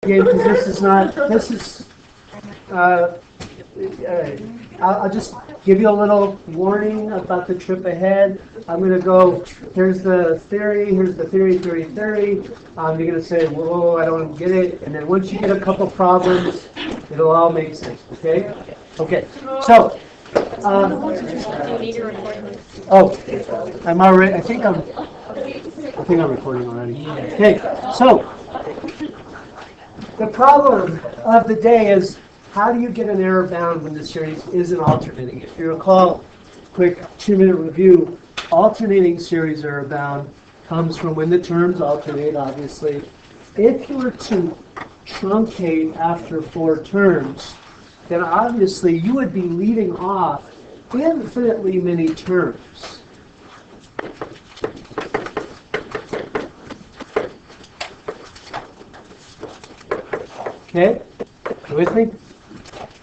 game because this is not, this is, uh, I'll just give you a little warning about the trip ahead. I'm going to go, here's the theory, theory. You're going to say, whoa, I don't get it. And then once you get a couple problems, it'll all make sense, okay? Okay, so, Do you need to record this? I'm already, I think I'm recording already. Okay, so, the problem of the day is, how do you get an error bound when the series isn't alternating? If you recall, quick 2-minute review, alternating series error bound comes from when the terms alternate, obviously. If you were to truncate after 4 terms, then obviously you would be leading off infinitely many terms. Okay? You with me?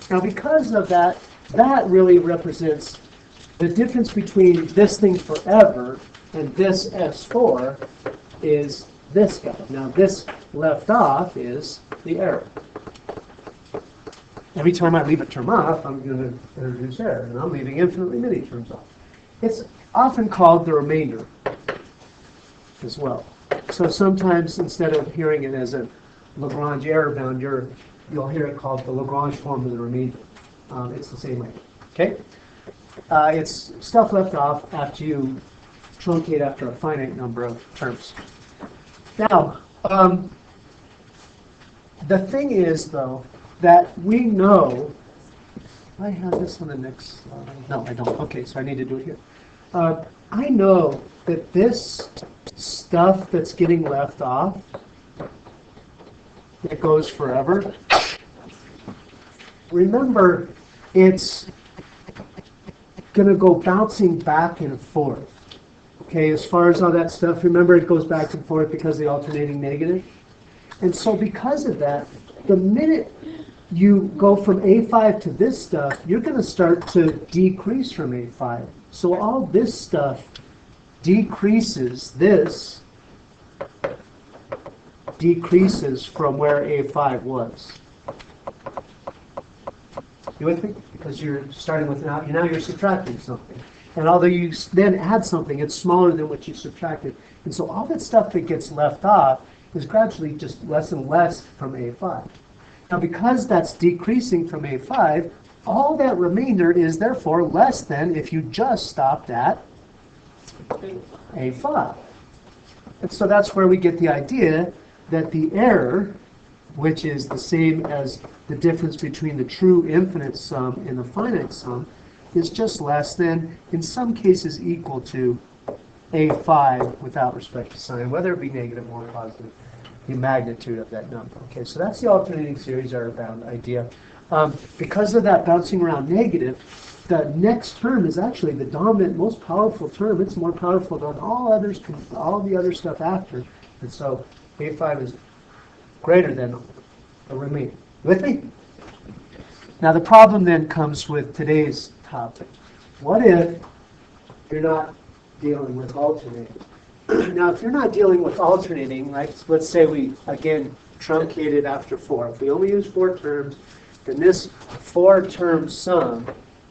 Now, because of that, that really represents the difference between this thing forever and this S4 is this guy. Now, this left off is the error. Every time I leave a term off, I'm going to introduce error, and I'm leaving infinitely many terms off. It's often called the remainder as well. So sometimes, instead of hearing it as a Lagrange error bound, you'll hear it called the Lagrange form of the remainder. It's the same way. Okay? It's stuff left off after you truncate after a finite number of terms. Now, the thing is, though, that we know. I have this on the next slide. No, I don't. Okay, so I need to do it here. I know that this stuff that's getting left off, it goes forever. Remember, it's going to go bouncing back and forth. Okay, as far as all that stuff, remember it goes back and forth because of the alternating negative. And so because of that, the minute you go from A5 to this stuff, you're going to start to decrease from A5. So all this stuff decreases, this decreases from where A5 was. You with me? Because you're starting with now you're subtracting something. And although you then add something, it's smaller than what you subtracted. And so all that stuff that gets left off is gradually just less and less from A5. Now because that's decreasing from A5, all that remainder is therefore less than if you just stopped at A5. And so that's where we get the idea that the error, which is the same as the difference between the true infinite sum and the finite sum, is just less than, in some cases, equal to A5 without respect to sign, whether it be negative or positive, the magnitude of that number. Okay, so that's the alternating series error bound idea. Because of that bouncing around negative, the next term is actually the dominant, most powerful term. It's more powerful than all the other stuff after. And so A5 is greater than the remainder. With me? Now the problem then comes with today's topic. What if you're not dealing with alternating? Now if you're not dealing with alternating, like let's say we again truncated after 4. If we only use 4 terms, then this 4-term sum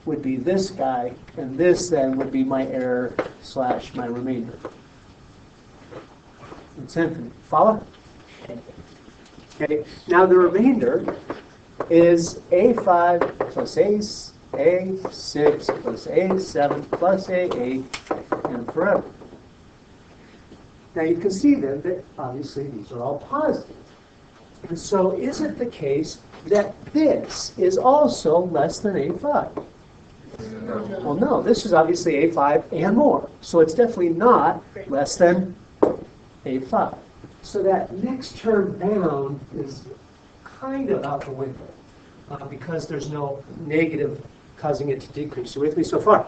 would be this guy, and this then would be my error / my remainder. It's infinite. Follow? Okay. Now the remainder is A5 plus A6 plus A7 plus A8 and forever. Now you can see then that obviously these are all positive. And so is it the case that this is also less than A5? Well, no, this is obviously A5 and more. So it's definitely not less than A5. So that next term down is kind of out the window because there's no negative causing it to decrease. You with me so far?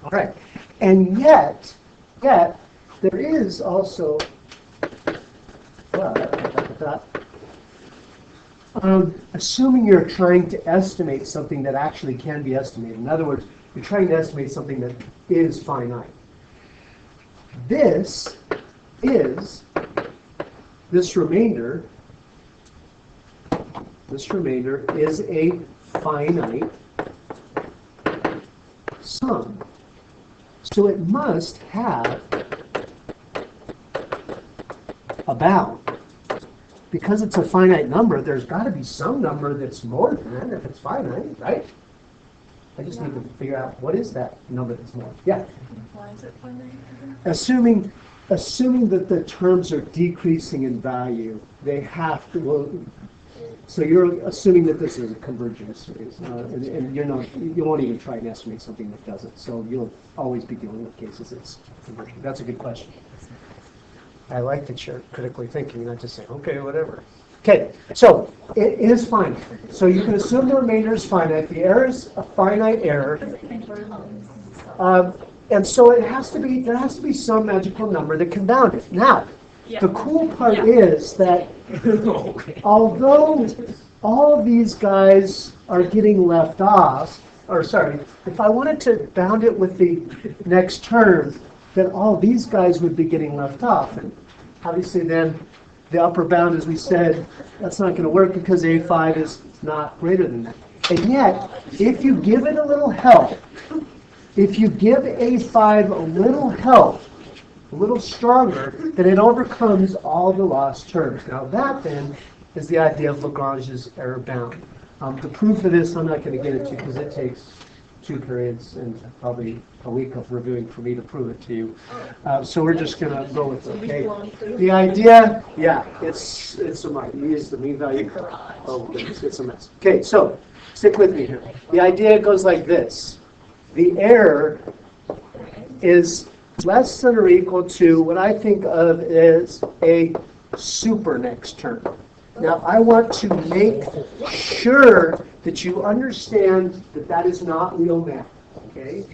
All right. And yet, there is also, assuming you're trying to estimate something that actually can be estimated. In other words, you're trying to estimate something that is finite. This remainder this remainder is a finite sum. So it must have a bound. Because it's a finite number, there's got to be some number that's more than that if it's finite, right? I just need to figure out what is that number that's more. Yeah. Why is it finite? Assuming that the terms are decreasing in value, they have to. Well, so you're assuming that this is a convergent series, and you're not. You won't even try and estimate something that doesn't. So you'll always be dealing with cases it's convergent. That's a good question. I like that you're critically thinking, not just saying, okay, whatever. Okay, so it is finite. So you can assume the remainder is finite. The error is a finite error. And so it has to be, there has to be some magical number that can bound it. Now, the cool part is that although all of these guys are getting left off, or sorry, if I wanted to bound it with the next term, then all these guys would be getting left off. And obviously then the upper bound, as we said, that's not going to work because A5 is not greater than that. And yet, if you give it a little help, if you give A5 a little help, a little stronger, then it overcomes all the lost terms. Now that then is the idea of Lagrange's error bound. The proof of this I'm not going to get into because it takes 2 periods and probably a week of reviewing for me to prove it to you. So we're just going to go with it, okay? The idea, yeah, it's a mess. You use the mean value. Oh, it's a mess. Okay, so stick with me here. The idea goes like this. The error is less than or equal to what I think of as a super next term. Now, I want to make sure that you understand that that is not real math, okay?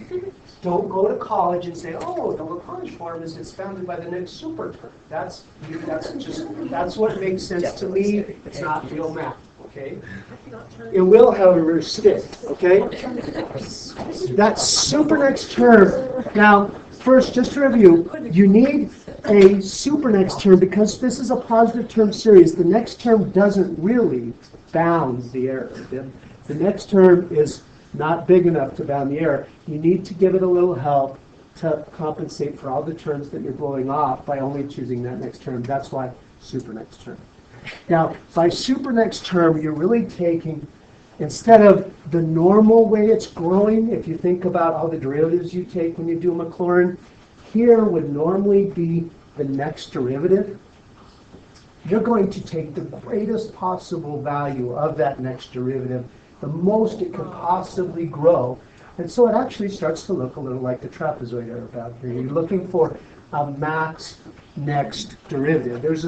Don't go to college and say, oh, the Lagrange form is expounded by the next super term. That's what makes sense to me. It's not real math, okay? It will, however, stick, okay? That super next term. Now, first, just to review, you need a super next term because this is a positive term series. The next term doesn't really bound the error. The next term is not big enough to bound the error. You need to give it a little help to compensate for all the terms that you're blowing off by only choosing that next term. That's why super next term. Now, by super next term, you're really taking, instead of the normal way it's growing, if you think about all the derivatives you take when you do Maclaurin, here would normally be the next derivative. You're going to take the greatest possible value of that next derivative, the most it could possibly grow. And so it actually starts to look a little like the trapezoid error bound here. You're looking for a max next derivative. There's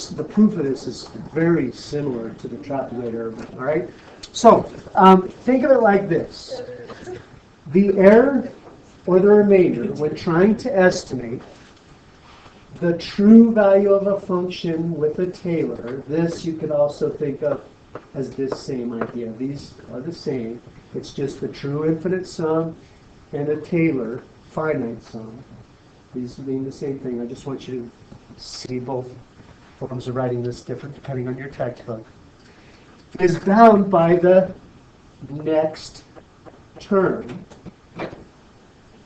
the proof of this is very similar to the trapezoid error bound, all right? So think of it like this. The error or the remainder, when trying to estimate the true value of a function with a Taylor, this you could also think of as this same idea. These are the same. It's just the true infinite sum and a Taylor finite sum. These mean the same thing. I just want you to see both forms of writing this different depending on your textbook. Is bound by the next term,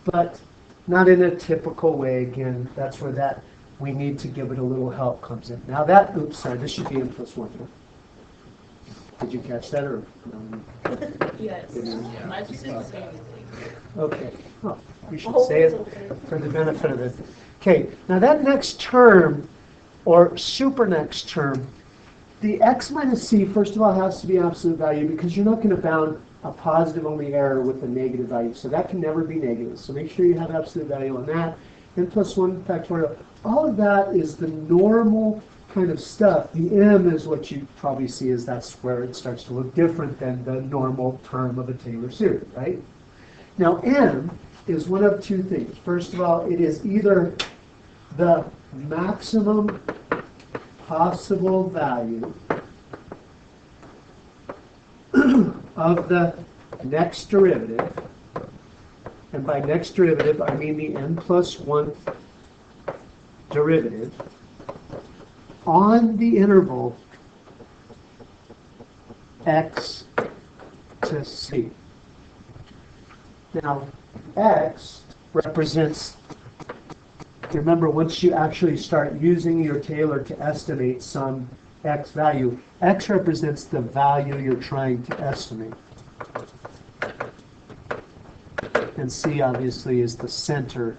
but not in a typical way. Again, that's where that we need to give it a little help comes in. Now that, oops, sorry, this should be n plus 1. Did you catch that? Or Yes. I just didn't say anything. Okay. Oh, you should say it for the benefit of it. Okay, now that next term, or super next term, the x minus c, first of all, has to be absolute value because you're not going to bound a positive only error with a negative value. So that can never be negative. So make sure you have absolute value on that. N plus 1 factorial. All of that is the normal kind of stuff. The m is what you probably see as that's where it starts to look different than the normal term of a Taylor series, right? Now m is one of two things. First of all, it is either the maximum possible value of the next derivative, and by next derivative I mean the n plus 1 derivative on the interval x to c. Now, x represents, remember, once you actually start using your Taylor to estimate some x value, x represents the value you're trying to estimate. And c obviously is the center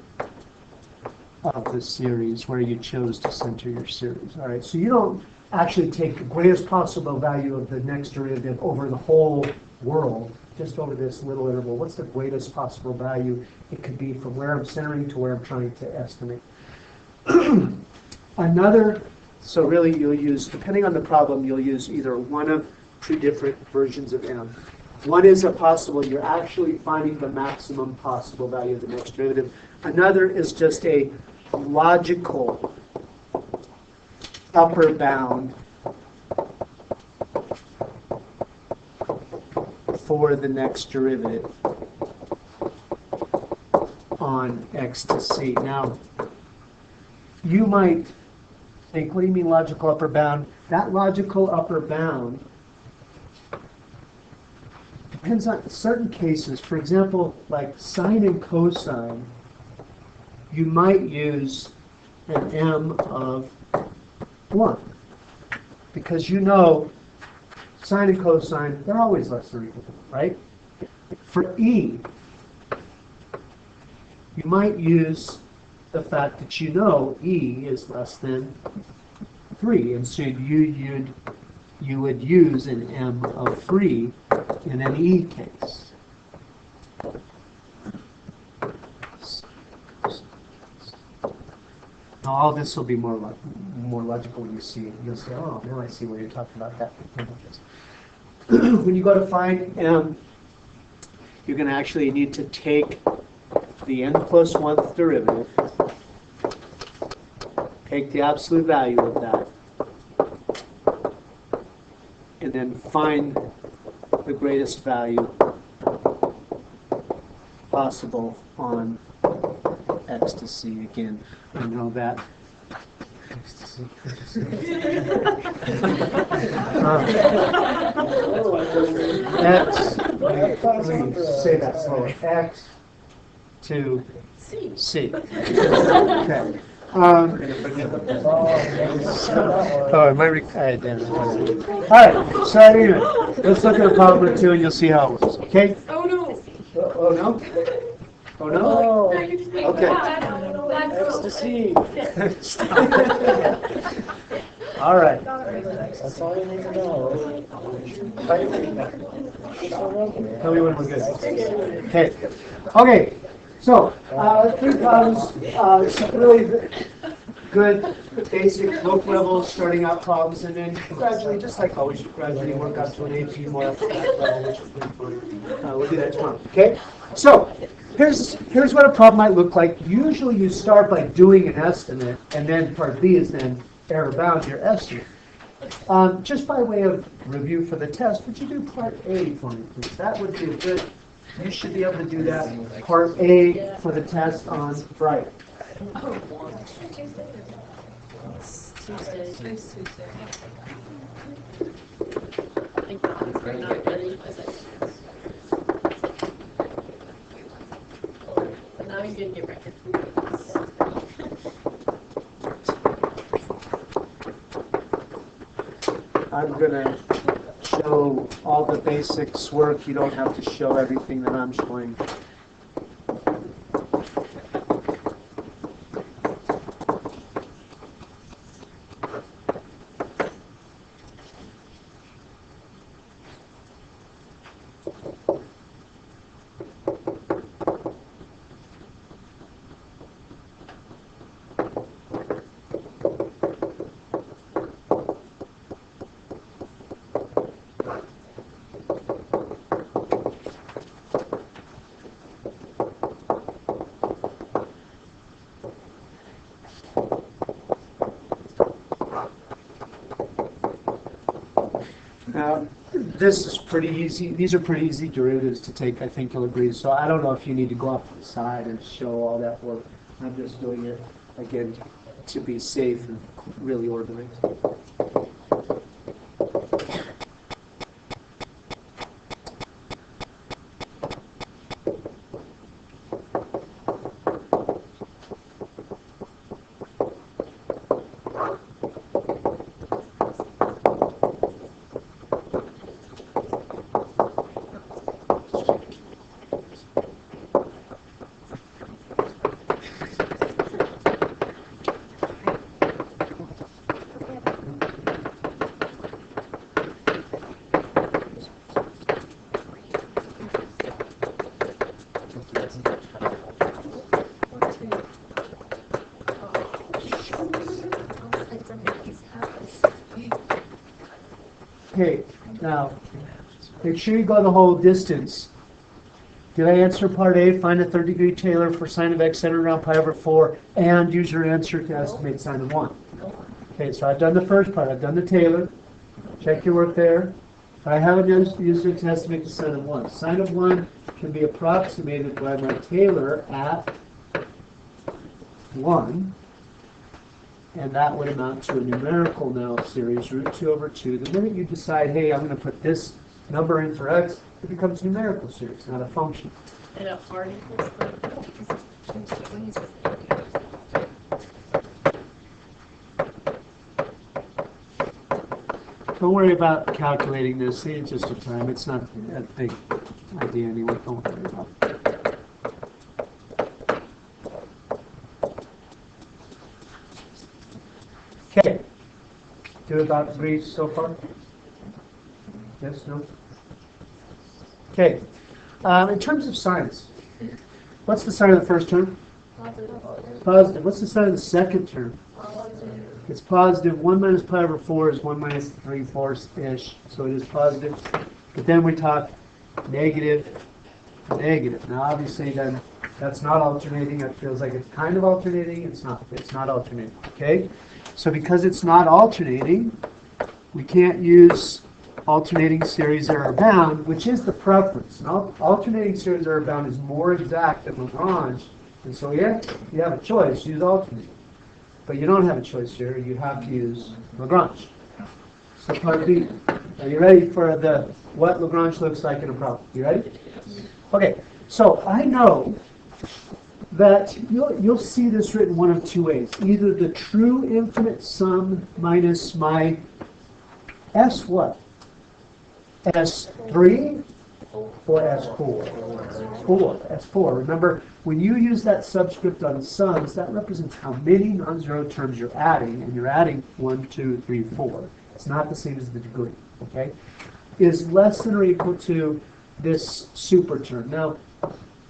of the series, where you chose to center your series. All right, so you don't actually take the greatest possible value of the next derivative over the whole world, just over this little interval. What's the greatest possible value it could be from where I'm centering to where I'm trying to estimate? So really you'll use, depending on the problem, you'll use either one of two different versions of m. One is a possible, you're actually finding the maximum possible value of the next derivative. Another is just a logical upper bound for the next derivative on x to c. Now, you might think, what do you mean logical upper bound? That logical upper bound depends on certain cases. For example, like sine and cosine, you might use an m of 1. Because you know sine and cosine, they're always less than or equal to 1, right? For e, you might use the fact that you know e is less than 3. And so you would use an m of 3 in an e case. Now, all this will be more logical when you see it. You'll say, oh, now I see what you're talking about. That. When you go to find m, you're going to actually need to take the n plus 1th derivative, take the absolute value of that, and then find the greatest value possible on x to c. Again, I know that. X, let me say that slower. X to C. Okay. Oh, am I? I didn't. All right. So anyway, let's look at a problem or two, and you'll see how it works. Okay. Oh no. Oh no. Oh no. Okay. Ecstasy. All right. That's all you need to know. Tell me when we're good. Okay. Okay. So, 3 problems, some really good basic low-level starting out problems, and then gradually, just like always, gradually work up to an AP more abstract level, which is pretty fun. We'll do that tomorrow. Okay? So, here's what a problem might look like. Usually you start by doing an estimate, and then part B is then error bound your estimate. Just by way of review for the test, would you do part A for me, please? That would be a good. You should be able to do that. Part A for the test on Friday. Tuesday. I think we're not ready, is it? But now you're gonna get ready. I'm going to show all the basics work. You don't have to show everything that I'm showing. This is pretty easy. These are pretty easy derivatives to take, I think you'll agree. So I don't know if you need to go off to the side and show all that work. I'm just doing it, again, to be safe and really organized. Okay, now, make sure you go the whole distance. Did I answer part A, find a third degree Taylor for sine of x centered around pi over 4, and use your answer to estimate sine of 1? Okay, so I've done the first part. I've done the Taylor. Check your work there. But I haven't used it to estimate the sine of 1. Sine of 1 can be approximated by my Taylor at 1. And that would amount to a numerical now series, root 2 over 2. The minute you decide, hey, I'm going to put this number in for x, it becomes a numerical series, not a function. And a R equals Don't worry about calculating this. See, it's just a time. It's not a big idea anyway. Don't worry about it. Okay. Do about agree so far? Yes, no? Okay. In terms of signs, what's the sign of the first term? Positive. What's the sign of the second term? It's positive. 1 minus pi over 4 is 1 minus 3/4-ish, so it is positive. But then we talk negative, negative. Now, obviously, then that's not alternating. It feels like it's kind of alternating. It's not. It's not alternating. Okay. So because it's not alternating, we can't use alternating series error bound, which is the preference. Now, alternating series error bound is more exact than Lagrange, and so you have a choice. Use alternating. But you don't have a choice here. You have to use Lagrange. So part B. Are you ready for what Lagrange looks like in a problem? You ready? Okay. So I know that you'll see this written one of two ways. Either the true infinite sum minus my S what? S3 or S4? 4. S4. Remember, when you use that subscript on sums, that represents how many non-zero terms you're adding, and you're adding 1, 2, 3, 4. It's not the same as the degree, okay? Is less than or equal to this super term. Now,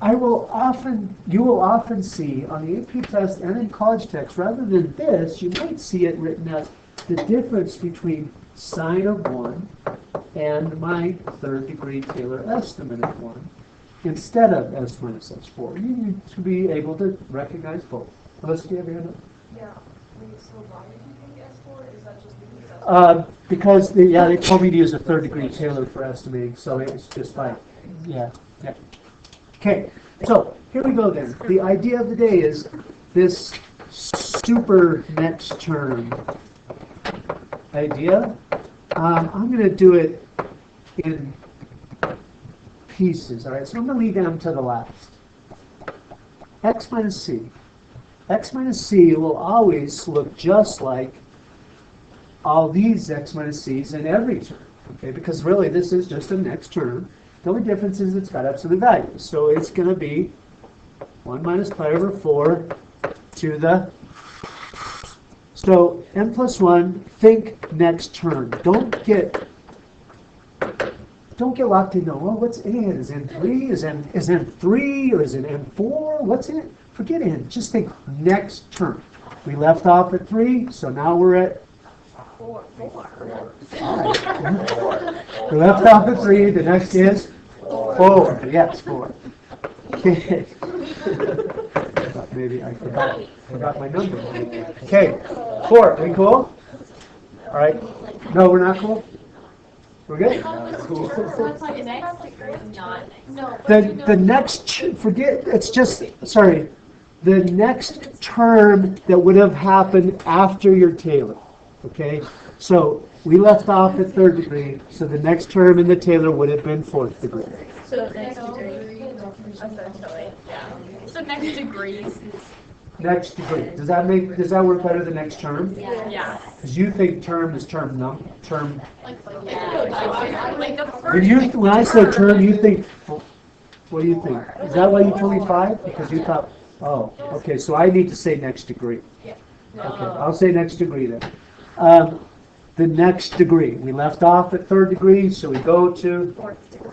you will often see on the AP test and in college text, rather than this, you might see it written as the difference between sine of 1 and my third degree Taylor estimate of 1 instead of S minus S4. You need to be able to recognize both. Let's give you a Yeah. So why did you think S4? Is that just because that's because they told me to use a third degree Taylor for estimating, so it's just like, yeah. Okay, so here we go then. The idea of the day is this super next term idea. I'm going to do it in pieces, all right? So I'm going to leave them to the last. X minus C. X minus C will always look just like all these X minus C's in every term, okay? Because really this is just a next term. The only difference is it's got absolute values. So it's going to be 1 minus pi over 4 to the... So n plus 1, think next term. Don't get locked into, well, what's n? Is n 3? Is n 3? Or is it n4? What's in it? Forget n. Just think next term. We left off at 3, so now we're at 4. All right. We left off at 3. The next is 4. Yes, 4. Okay. Maybe I forgot my number. Okay, 4. Are we cool? All right. No, we're not cool. We're good. The next forget. It's just sorry. The next term that would have happened after your Taylor. Okay, so we left off at third degree, so the next term in the Taylor would have been fourth degree. So next degree. Essentially, yeah. So next degrees. Next degree. Does that work better than next term? Yeah. Because you think term is term. Like the first. When I say term, you think. What do you think? Is that why you told me 5? Because you thought. Oh, okay. So I need to say next degree. Yeah. Okay, I'll say next degree then. The next degree. We left off at third degree, so we go to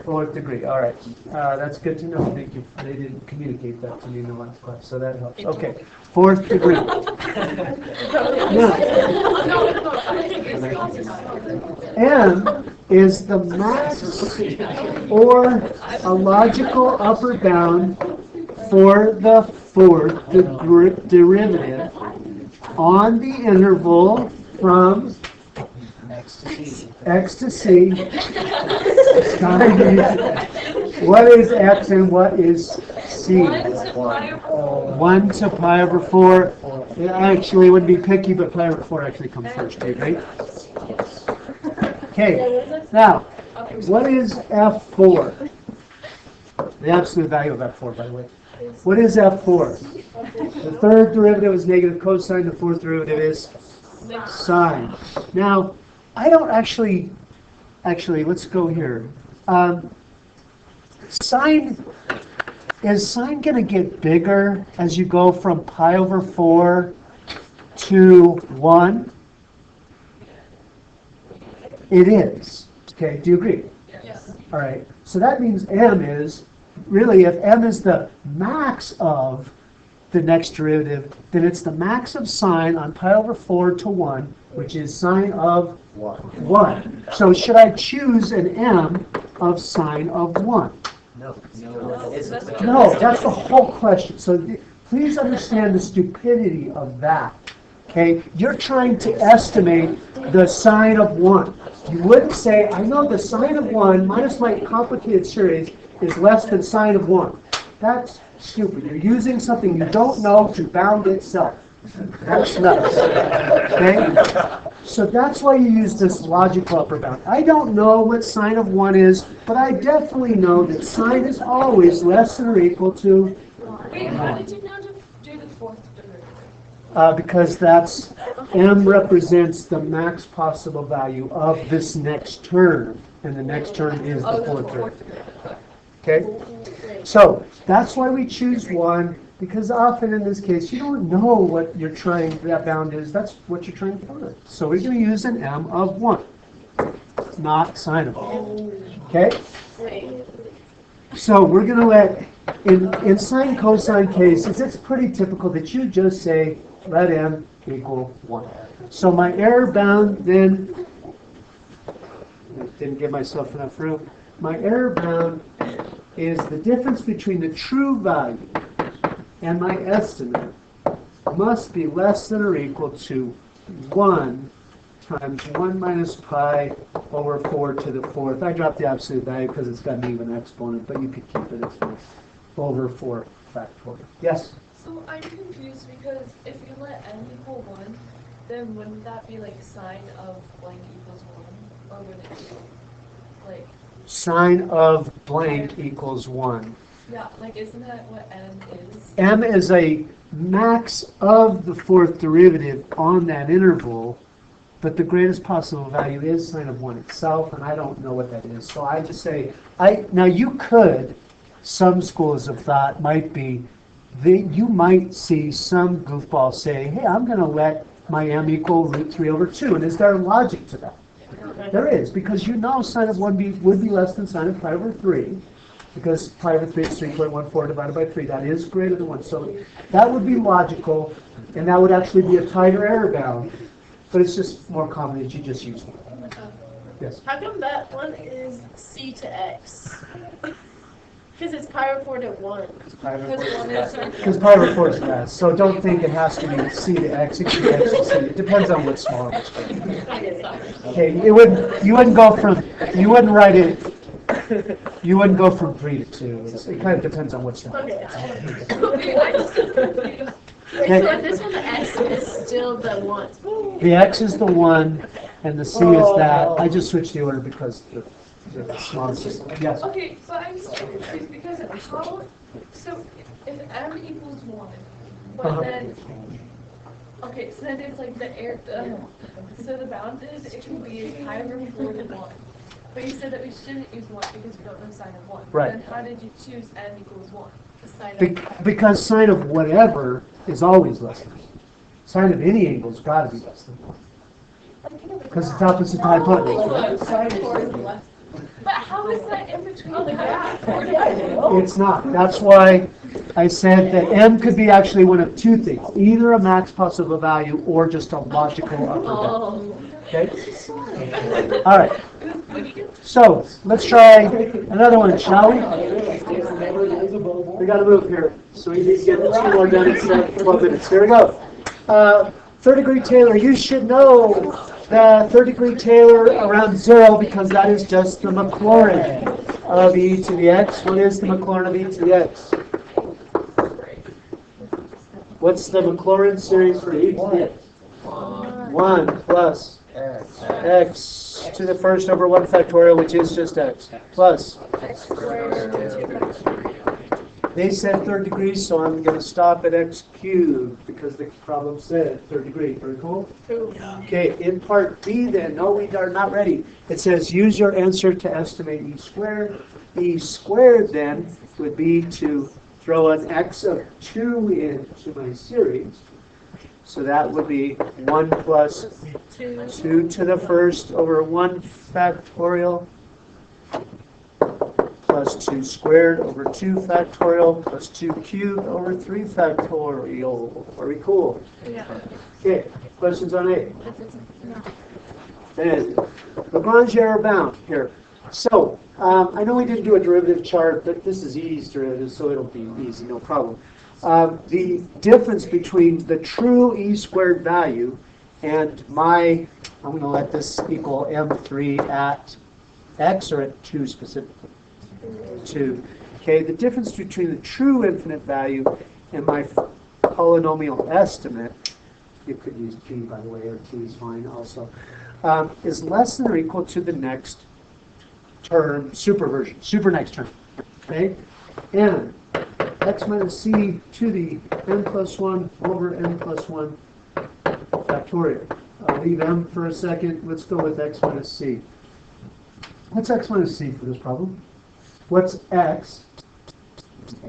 Fourth degree, all right. That's good to know. Thank you. They didn't communicate that to me in the last class, so that helps. Okay, fourth degree. Now, M is the max or a logical upper bound for the fourth derivative on the interval from x to c. What is x and what is c? 1 to pi over 4. It actually would be picky, but pi over 4 actually comes first, do you agree? Okay, now, what is f4? The absolute value of f4, by the way. What is f4? The third derivative is negative cosine, the fourth derivative is sine. Now, I don't actually, let's go here. Is sine going to get bigger as you go from pi over 4 to 1? It is. Okay, do you agree? Yes. All right, so that means m is, really, if m is the max of the next derivative, then it's the max of sine on pi over 4 to 1, which is sine of 1. So should I choose an m of sine of 1? No. No, that's the whole question. So please understand the stupidity of that. Okay, you're trying to estimate the sine of 1. You wouldn't say, I know the sine of 1 minus my complicated series is less than sine of 1. That's stupid. You're using something you don't know to bound itself. That's nuts. Okay? So that's why you use this logical upper bound. I don't know what sine of 1 is, but I definitely know that sine is always less than or equal to Wait, how did you know to do the fourth derivative? because that's m represents the max possible value of this next term, and the next term is the fourth term. Okay? So that's why we choose 1, because often in this case you don't know what you're trying, that bound is. That's what you're trying to find. So we're going to use an m of 1, not sine of 1. Okay? So we're going to let, in sine cosine cases, it's pretty typical that you just say let m equal 1. So my error bound then, I didn't give myself enough room. My error bound is the difference between the true value and my estimate must be less than or equal to 1 times 1 minus pi over 4 to the fourth. I dropped the absolute value because it's got an even exponent, but you could keep it as over 4 factorial. Yes? So I'm confused because if you let n equal 1, then wouldn't that be like sine of blank equals 1? Or would it be like, Sine of blank equals 1. yeah, like isn't that what n is? M is a max of the fourth derivative on that interval, but the greatest possible value is sine of 1 itself, and I don't know what that is. So I just say, now you could, some schools of thought might be, you might see some goofball say, hey, I'm going to let my m equal root 3 over 2. And is there logic to that? There is, because you know sine of 1 would be less than sine of pi over 3, because pi over 3 is 3.14 divided by 3. That is greater than 1. So that would be logical, and that would actually be a tighter error bound, but it's just more common that you just use 1. Yes? How come that one is c to x? Because it's pi over 4 to 1. Because 1 is Because pi over 4 is less, so don't think it has to be c to x. It could be x to c. It depends on what's smaller. Okay, you wouldn't go from, you wouldn't write it, you wouldn't go from 3 to 2. It kind of depends on what's smaller. Okay. Okay, I just confused. Wait, so this one, the x is still the 1. The x is the 1, and the c is that. I just switched the order because the smallest. Yes? Okay, but I'm still confused because how, so if m equals 1, but then, okay, so then it's like the error, so the bound is, it can be pi over 4 to 1. But you said that we shouldn't use 1 because we don't know sine of 1. Right. Then how did you choose n equals 1? The sine of Because sine of whatever is always less than 1. Sine of any angle's got to be less than 1. Because it's opposite hypotenuse, right? But how How is that in between the gap? It's not. That's why I said that M could be actually one of two things, either a max possible value or just a logical upper bound. Okay? All right. So let's try another one, shall we? We got to move here. So we need to get 2 more done instead of 12 minutes. Here we go. Third degree Taylor. You should know the third degree Taylor around 0 because that is just the Maclaurin of e to the x. What is the Maclaurin of e to the x? What's the Maclaurin series for e to the x? 1 plus x to the first over 1 factorial, which is just x, plus. They said third degree, so I'm going to stop at x cubed because the problem said third degree. Very cool? Okay, in part B then, no, we are not ready. It says use your answer to estimate e squared. E squared then would be to throw an x of 2 into my series. So that would be 1 plus 2 to the first over 1 factorial plus 2 squared over 2 factorial plus 2 cubed over 3 factorial. Very cool. Yeah. Okay, questions on A? And Lagrange error bound here. So, I know we didn't do a derivative chart, but this is E's derivative, so it'll be easy, no problem. The difference between the true e squared value and I'm going to let this equal m3 at x or at 2 specifically. 2. Okay, the difference between the true infinite value and my polynomial estimate, you could use p by the way, or t is fine also, is less than or equal to the next term, super next term. Okay, and x minus c to the n plus 1 over n plus 1 factorial. I'll leave m for a second. Let's go with x minus c. What's x minus c for this problem? What's x?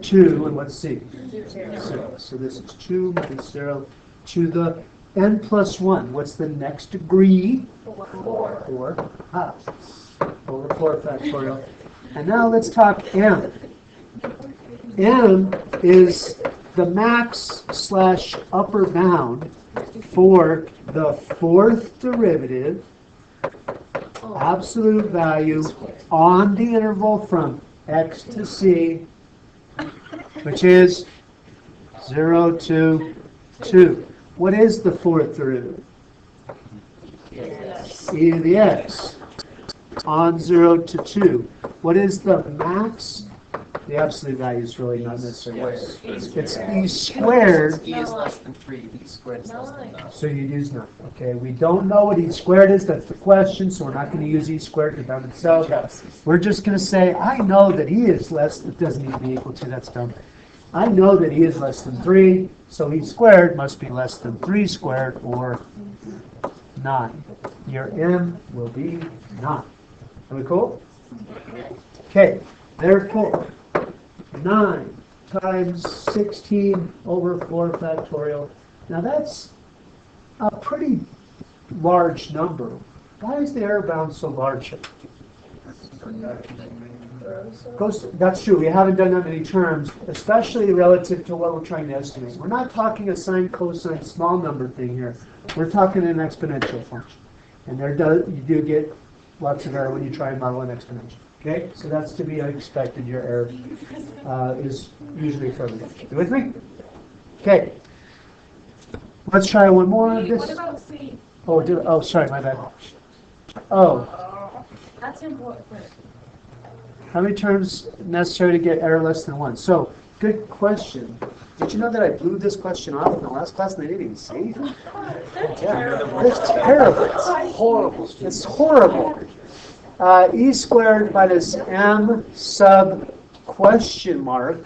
2, and what's c? 0. So this is 2 minus 0 to the n plus 1. What's the next degree? 4. Over 4 factorial. And now let's talk m. M is the max slash upper bound for the fourth derivative, absolute value on the interval from x to c, which is 0 to 2. What is the fourth derivative? E to the x on 0 to 2. What is the max? The absolute value is really not necessarily. It's e squared. E is less than 3. E squared is less than 9. So you use 9. Okay, we don't know what e squared is. That's the question. So we're not going to use e squared to bound itself. We're just going to say, I know that e is less. It doesn't need to be equal to. That's dumb. I know that e is less than 3. So e squared must be less than 3 squared or 9. Your m will be 9. Are we cool? Okay, therefore, 9 times 16 over 4 factorial. Now that's a pretty large number. Why is the error bound so large? That's true. We haven't done that many terms, especially relative to what we're trying to estimate. We're not talking a sine, cosine, small number thing here. We're talking an exponential function. And you do get lots of error when you try and model an exponential. Okay, so that's to be expected. Your error is usually further. You with me? Okay. Let's try one more of What this. about C? Oh, sorry, my bad. Oh, That's important. how many terms necessary to get error less than 1? So, good question. Did you know that I blew this question off in the last class and I didn't even say anything? Yeah, it's terrible. It's horrible. It's horrible. E squared minus m sub question mark,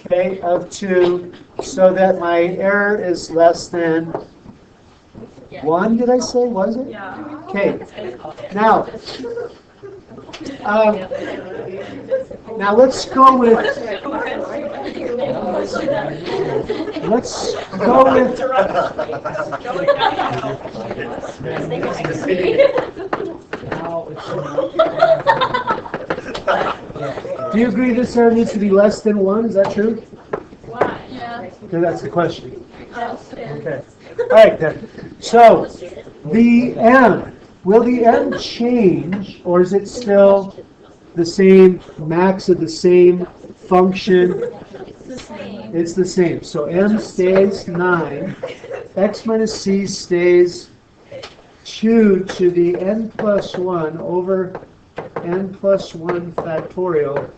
okay, of 2, so that my error is less than 1, did I say, was it? Yeah. Okay, now let's go with, Do you agree this error needs to be less than 1? Is that true? Why? Yeah. Okay, that's the question. Yes. Okay. All right then. So the m, will the m change, or is it still the same max of the same function? The same. It's the same. So m stays 9. X minus c stays 2 to the n plus 1 over n plus 1 factorial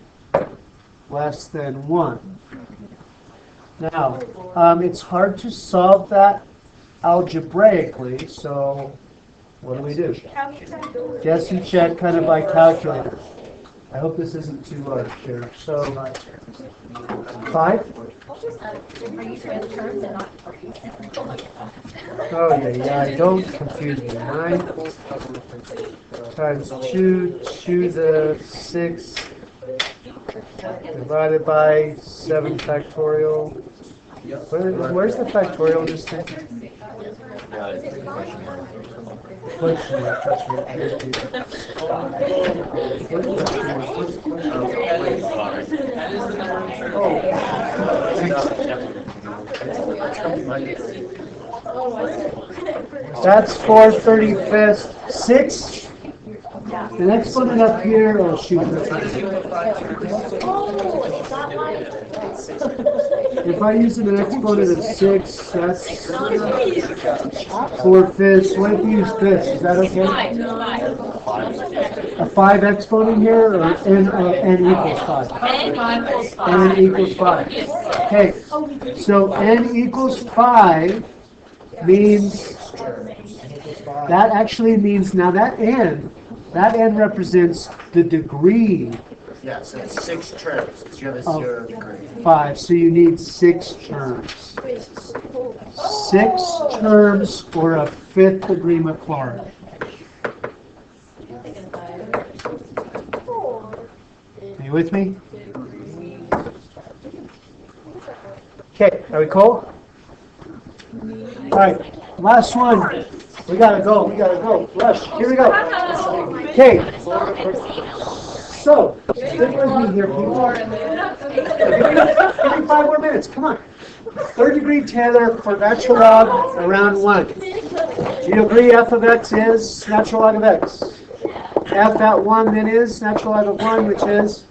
less than 1. Now, it's hard to solve that algebraically, so what do? Guess and check kind of by calculator. I hope this isn't too large here. So, 5? Are you trying to terms and not? Oh, yeah, don't confuse me. 9 times 2 to the 6 divided by 7 factorial. Where's the factorial in this thing? Question mark, that's right. That's 4/35. 6. The exponent up here, oh shoot. If I use an exponent of 6, that's 4/5. What if you use this? Is that okay? A 5 exponent here, or n equals 5? N equals 5. Okay, so n equals 5 means, that actually means, now that n represents the degree Yes, it's 6 terms, because you have a Oh. 0 degree. 5, so you need 6 terms. 6 terms for a 5th degree Maclaurin. Are you with me? Okay, are we cool? Alright, last one. We gotta go. Rush, here we go. Okay. So, stick with me here, people. Give me 5 more minutes, come on. 3rd degree Taylor for natural log around 1. Do you agree f of x is natural log of x? F at 1 then is natural log of 1, which is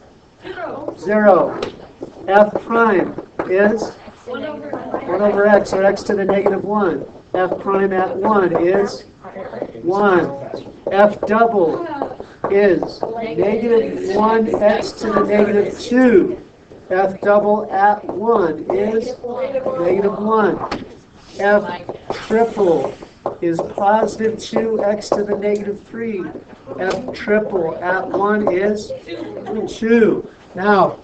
0. F prime is 1 over x, or x to the negative 1. F prime at 1 is 1. F double is negative 1 x to the negative 2. F double at 1 is negative 1. F triple is positive 2 x to the negative 3. F triple at 1 is 2. Now,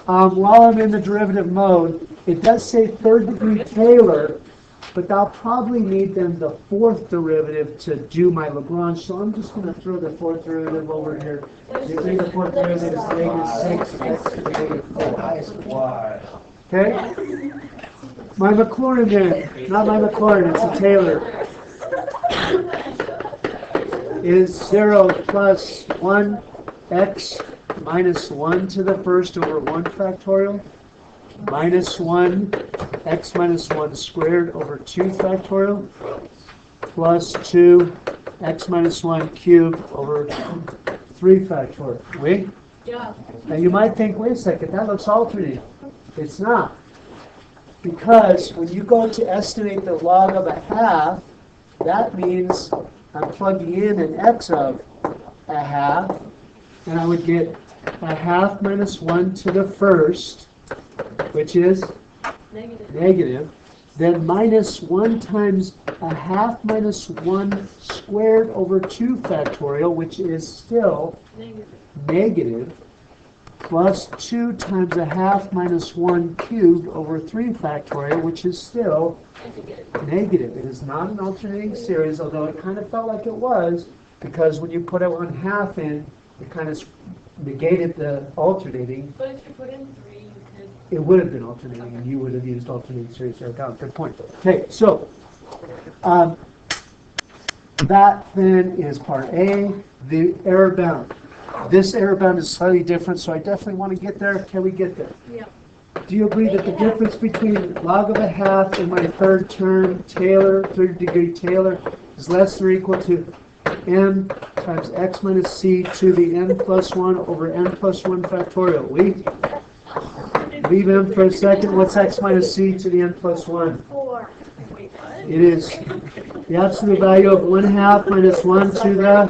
while I'm in the derivative mode, it does say 3rd degree Taylor, but I'll probably need then the 4th derivative to do my Lagrange, so I'm just going to throw the 4th derivative over here. You agree the 4th derivative is negative 6 x to the negative 4. Okay? My Maclaurin then, not my Maclaurin, it's a Taylor, is 0 plus 1x minus 1 to the first over 1 factorial. Minus 1 x minus 1 squared over 2 factorial plus 2 x minus 1 cubed over 3 factorial. Wait? Yeah. Now you might think, wait a second, that looks alternating. It's not. Because when you go to estimate the log of a half, that means I'm plugging in an x of a half, and I would get a half minus 1 to the first, which is negative, then minus 1 times a half minus 1 squared over 2 factorial, which is still negative, plus 2 times a half minus 1 cubed over 3 factorial, which is still negative. It is not an alternating series, although it kind of felt like it was, because when you put a 1/2 in, it kind of negated the alternating. But if you put in 3, you could. It would have been alternating, and you would have used alternating series there. Good point. Okay, so that then is part A, the error bound. This error bound is slightly different, so I definitely want to get there. Can we get there? Yeah. Do you agree that the difference between log of a half and my third term, Taylor, third degree Taylor, is less than or equal to n times x minus c to the n plus 1 over n plus 1 factorial? Leave m for a second. What's x minus c to the n plus 1? 4. Wait, what? It is the absolute value of 1/2 minus 1 to the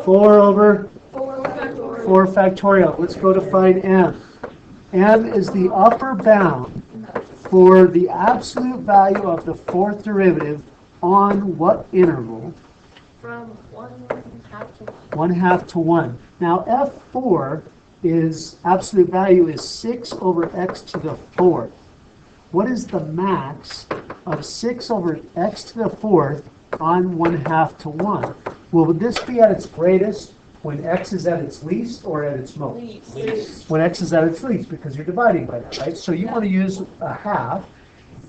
4 over 4 factorial. Let's go to find m. M is the upper bound for the absolute value of the fourth derivative on what interval? From 1/2 to 1/2 to 1. Now f4 is absolute value is 6 over x to the fourth. What is the max of 6 over x to the fourth on 1/2 to 1? Well, would this be at its greatest when x is at its least or at its most? least. When x is at its least, because you're dividing by that, right? So you want to use a half.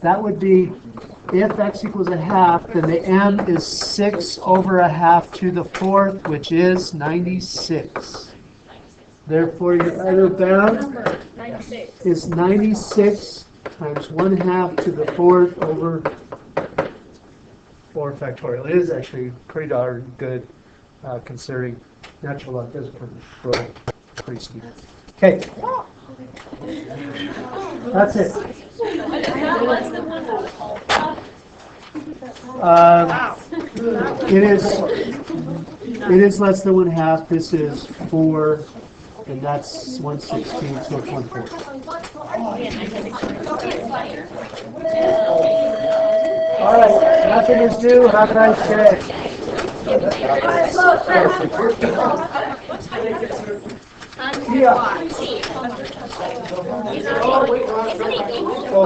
That would be, if x equals a half, then the m is 6 over a half to the fourth, which is 96. Therefore, your other bound Number 96. is 96 times 1/2 to the fourth over 4 factorial. It is actually pretty darn good, considering natural log doesn't grow pretty steep. Okay. That's it. It is less than 1/2. This is 4, and that's 1/16, so it's 1/4. All right, nothing is due. Have a nice day. Yeah. Oh.